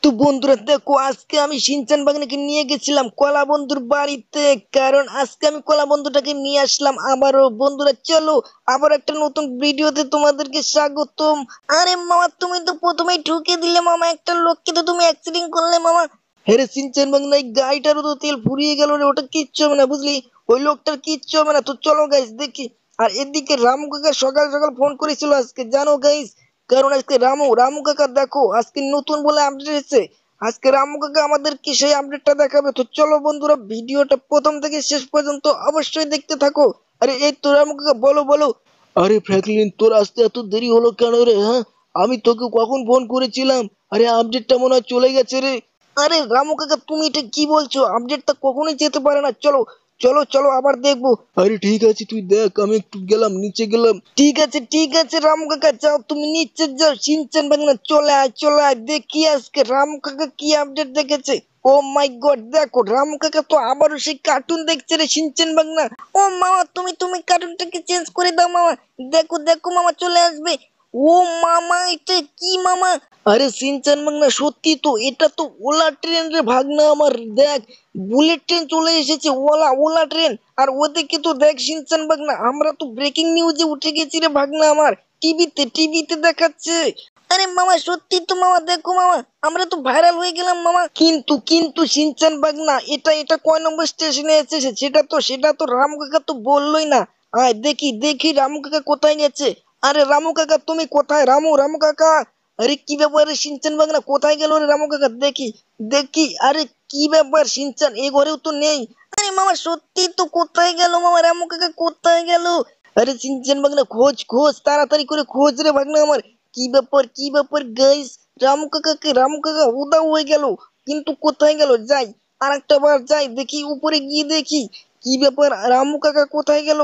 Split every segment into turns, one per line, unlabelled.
তো বন্ধুরা দেখো, আজকে আমি শিনচান বাগনাকে নিয়ে গেছিলাম কলা বন্ধুর বাড়িতে। কারণ আজকে আমি কলা বন্ধুটাকে নিয়ে আসলাম আবারও। বন্ধুরা চলো, আবার একটা নতুন ভিডিওতে তোমাদেরকে স্বাগতম। আরে মামা, তুমি তো প্রথমেই ঠুকে দিলে মামা, একটা লোককে তো তুমি অ্যাক্সিডেন্ট করলে মামা। হেরে শিনচান বাগনা, এই গাড়িটারও তো তেল ফুরিয়ে গেল রে, ওটা কিচ্ছু হবে না বুঝলি, ওই লোকটার কিচ্ছু হবে না। তো চলো গাইস দেখি। আর এদিকে রামু কাকা সকাল সকাল ফোন করেছিল আজকে, জানো গাইস? কারণ আজকে রামু রামু কাকা দেখো, আজকে নতুন বলে আপডেট এসেছে। আজকে রামু কাকা আমাদেরকে সেই আপডেটটা দেখাবে। তো চলো বন্ধুরা, ভিডিওটা প্রথম থেকে শেষ পর্যন্ত অবশ্যই দেখতে থাকো। আরে এই তো রামু কাকা, বলো বলো। আরে ফ্র্যাঙ্কলিন, তোর আসতে এত দেরি হলো কেন রে? হ্যাঁ, আমি তোকে কখন ফোন করেছিলাম। আরে আপডেটটা মনে হয় চলে গেছে রে। আরে রামু কাকা, তুমি এটা কি বলছো? আপডেটটা কখনোই যেতে পারে না। চলো চলো চলো, আবার দেখবো। আরে ঠিক আছে, তুই দেখ, আমি একটু গেলাম, নিচে গেলাম। ঠিক আছে ঠিক আছে রামু কাকা, যাও তুমি নিচে যাও। শিনচান বাংলা চলে আয় চলে আয়, দেখি আজকে রামু কাকা কি আপডেট দেখেছে। ও মাই গড, দেখো রামু কাকা তো আবারও সেই কার্টুন দেখছে রে শিনচান বাংলা। ও মামা, তুমি তুমি কার্টুনটাকে চেঞ্জ করে দাও মামা। দেখো দেখো মামা, চলে আসবে। ও মামা, এটা কি মামা? আরে সিনচান বাংলা, সত্যি তো, এটা তো ওলা ট্রেন রে ভাগনা আমার। দেখ, বুলেট ট্রেন চলে এসেছে, ওলা ওলা ট্রেন। আর ওদিকে তো দেখ শিনচান ভাগনা, আমরা তো ব্রেকিং নিউজে উঠে গেছি রে ভাগনা আমার। টিভিতে টিভিতে দেখাচ্ছে। আরে মামা, সত্যি তো মামা, দেখো মামা, আমরা তো ভাইরাল হয়ে গেলাম মামা। কিন্তু কিন্তু শিনচান ভাগনা, এটা এটা কয় নম্বর স্টেশনে এসেছে সেটা তো রামু কাকা তো বললোই না। আয় দেখি দেখি রামু কাকা কোথায় গেছে। আরে রামু কাকা, তুমি কোথায়? রামু রামু কাকা। আরে কি ব্যাপারে শিনচান ভাগনা, কোথায় গেল রে রামু কাকা? দেখি দেখি। আরে কি ব্যাপার শিনচান, এ ঘরেও তো নেই। আরে মামা, সত্যি তো, কোথায় গেল মামা? রামু কাকা কোথায় গেল? আরে শিনচান ভাগনা, খোঁজ খোঁজ, তাড়াতাড়ি করে খোঁজ রে ভাগনা আমার। কি ব্যাপার গাইস? রামু কাকা উধাও হয়ে গেল। কিন্তু কোথায় গেল? যাই, আর একটা বার যাই, দেখি উপরে গিয়ে দেখি কি ব্যাপার, রামু কাকা কোথায় গেল।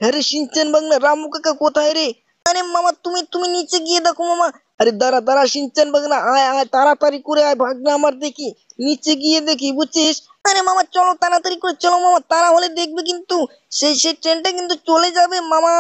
আরে শিনচান ভাগনা, রামু কাকা কোথায় রে? আরে মামা, তুমি তুমি নিচে গিয়ে দেখো মামা। আরে দাঁড়া দাঁড়া শিনচান ভাগনা, আয় আয়, তাড়াতাড়ি করে আয় ভাগনা আমার, দেখি নিচে গিয়ে দেখি, বুঝছিস? আরে মামা চলো, তাড়াতাড়ি করে চলো মামা, তাড়া হলে দেখবে কিন্তু সেই ট্রেনটা কিন্তু চলে যাবে মামা।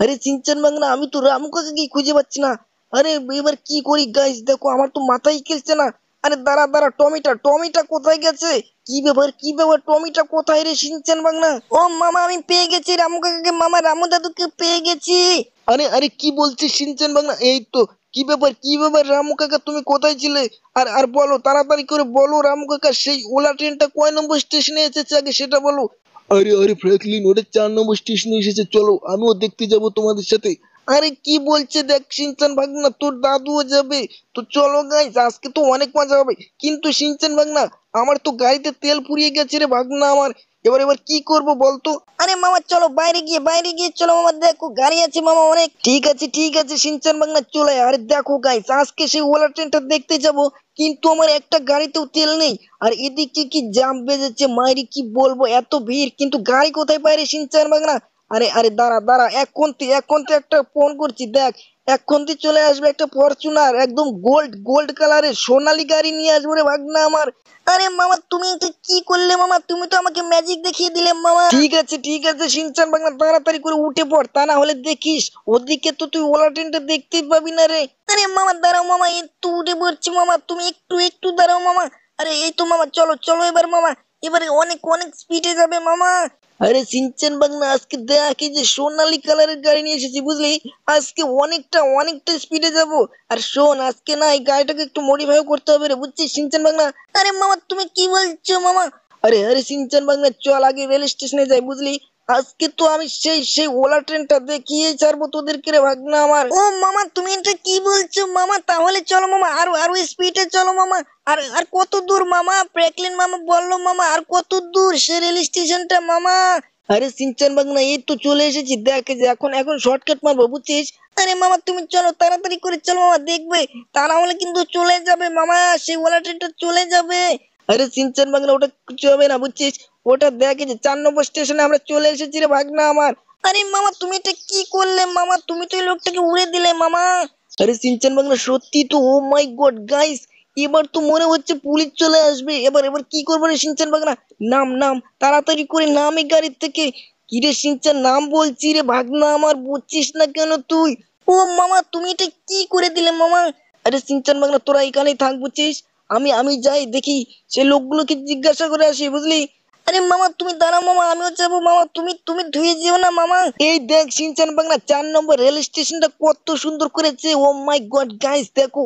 আরে চিনচান ভাগনা, আমি তো রামু কাকাকে খুঁজে পাচ্ছি না। আরে এবার কি করি গাইস, দেখো আমার তো মাথায় খেলছে না। আরে দাঁড়া দাঁড়া, টমিটা টমিটা কোথায় গেছে? কি ব্যাপার টমিটা কোথায় রে শিনচান ভাগনা? ও মামা, আমি পেয়ে গেছি রামু কাকাকে মামা, রামু দাদুকে পেয়ে গেছি। আরে আরে, কি বলছিস শিনচান ভাগনা? এই তো। কি ব্যাপার রামু কাকা, তুমি কোথায় ছিলে? আর আর বলো, তাড়াতাড়ি করে বলো রামু কাকা, সেই ওলা ট্রেনটা কয় নম্বর স্টেশনে এসেছে আগে সেটা বলো। আরে আরে ফ্র্যাঙ্কলিন, ওটা 4 নম্বর স্টেশনে এসেছে, চলো আমিও দেখতে যাব তোমাদের সাথে। আরে কি বলছে দেখ শিনচান ভাগনা, তোর দাদুও যাবে। তো চলো গাইস, আজকে তো অনেক মজা হবে। কিন্তু শিনচান ভাগনা, আমার তো গাড়িতে তেল ফুরিয়ে গেছে রে ভাগনা আমার। এবার কি করব বলতো? আরে মামা চলো, বাইরে গিয়ে চলো মামা, দেখো গাড়ি আছে মামা অনেক। ঠিক আছে শিনচান ভাগনা, চলে আয়। আরে দেখো গাইস, আজকে সেই ওলা ট্রেনটা দেখতে যাব, কিন্তু আমার একটা গাড়িতেও তেল নেই। আর এদিকে কি জাম বেজেছে মাইরি, কি বলবো, এত ভিড়, কিন্তু গাড়ি কোথায় পাই রে শিনচান ভাগনা? আরে আরে দাঁড়া দাঁড়া, এক্ষুনি একটা ফোন করছি, দেখ এক্ষুনি চলে আসবে একটা ফরচুনার, একদম গোল্ড গোল্ড কালারের সোনালী গাড়ি নিয়ে আসবো রে ভাগনা আমার। আরে মামা, তুমি এটা কি করলে মামা? তুমি তো আমাকে ম্যাজিক দেখিয়ে দিলে মামা। ঠিক আছে শিনচান ভাগনা, তাড়াতাড়ি করে উঠে পড়, তা না হলে দেখিস ওদিকে তো তুই ওলা ট্রেনটা দেখতেই পাবি না রে। আরে মামা দাঁড়াও মামা, একটু উঠে পড়ছি মামা, তুমি একটু একটু দাঁড়াও মামা। আরে এই তো মামা, চলো চলো এবার মামা, এবারে অনেক অনেক স্পিডে যাবে মামা। আরে সিনচান বাগনা, আজকে দেখ এই যে সোনালী কালারের গাড়ি নিয়ে এসেছি বুঝলি, আজকে অনেকটা অনেকটা স্পিডে যাব। আর শোন, আজকে না এই গাড়িটাকে একটু মডিফাই করতে হবে রে, বুঝছিস সিনচান বাগনা? আরে মামা, তুমি কি বলছো মামা? আরে আরে সিনচান বাগনা, চল আগে রেল স্টেশনে যাই বুঝলি। আজকে তো আমি সেই সেই ওলা ট্রেনটা দেখিয়ে ছাড়বো তোদেরকে রে ভাগনা আমার। ও মামা, তুমি এটা কি বলছো মামা? তাহলে চলো মামা, আরো আরো স্পিডে চলো মামা। আর আর কত দূর মামা? ফ্র্যাঙ্কলিন মামা বললো মামা, আর কত দূর সে রেল স্টেশনটা মামা? আরে সিনচান বাগনা, এই তো চলে এসেছি, দেখ এই যে এখন এখন শর্টকাট মারবো বুঝছিস। আরে মামা তুমি চলো, তাড়াতাড়ি করে চলো মামা, দেখবে তারা হলে কিন্তু চলে যাবে মামা, সেই ওলা ট্রেনটা চলে যাবে। আরে সিনচান বাগনা, ওটা কিছু হবে না বুঝছিস। ওটা দেখ এই যে 4 নম্বর স্টেশনে আমরা চলে এসেছি রে ভাগনা আমার। আরে মামা, তুমি এটা কি করলে মামা? তুমি তো এই লোকটাকে উড়ে দিলে মামা। আরে সিনচান বাংলা, সত্যি তো, ও মাই গড গাইস, এবার তো মনে হচ্ছে পুলিশ চলে আসবে। এবার এবার কি করবো রে সিনচান বাংলা? নাম নাম, তাড়াতাড়ি করে নাম এই গাড়ির থেকে। কিরে সিনচান, নাম বলছি রে ভাগনা আমার, বুঝছিস না কেন তুই? ও মামা, তুমি এটা কি করে দিলে মামা? আরে সিনচান বাংলা, তোরা এখানেই থাক বুঝছিস, আমি আমি যাই দেখি সে লোকগুলোকে জিজ্ঞাসা করে আসি, বুঝলি? আরে মামা তুমি দাঁড়াও মামা, আমিও যাবো মামা, তুমি তুমি ধুয়ে যেও না মামা। এই দেখ সিনচান বাংলা 4 নম্বর রেল স্টেশনটা কত সুন্দর করেছে। ও মাই গড গাইস, দেখো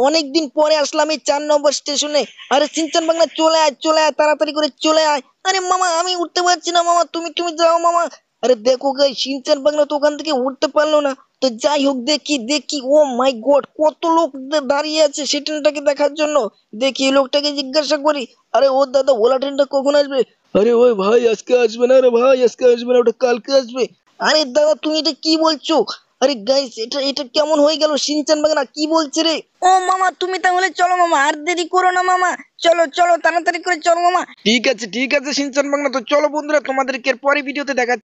অনেক দিন পরে আসলাম এই 4 নম্বর স্টেশনে। আরে সিনচান বাংলা চলে আয় তাড়াতাড়ি করে চলে আয়। আরে মামা আমি উঠতে পারছি না মামা, তুমি তুমি যাও মামা। আরে দেখো গাইস, সিনচান বাংলা তো ওখান থেকে উঠতে পারলো না। তো যাই হোক, দেখি দেখি ও মাই গড কত লোক দাঁড়িয়ে আছে সেই ট্রেনটাকে দেখার জন্য। দেখি এই লোকটাকে জিজ্ঞাসা করি, আরে ও দাদা ওলা ট্রেনটা কখন আসবে? আরে ওই ভাই আজকে আসবে না রে ভাই, আজকে আসবে না, ওটা কালকে আসবে। আরে দাদা তুমি এটা কি বলছো? আরে গাইস, এটা এটা কেমন হয়ে গেল? শিনচান বাগনা কি বলছে রে? ও মামা তুমি তাহলে চলো মামা, আর দেরি করো না মামা, চলো চলো তাড়াতাড়ি করে চলো মামা। ঠিক আছে শিনচান বাগনা, তো চলো বন্ধুরা, তোমাদেরকে এর পরে ভিডিওতে দেখা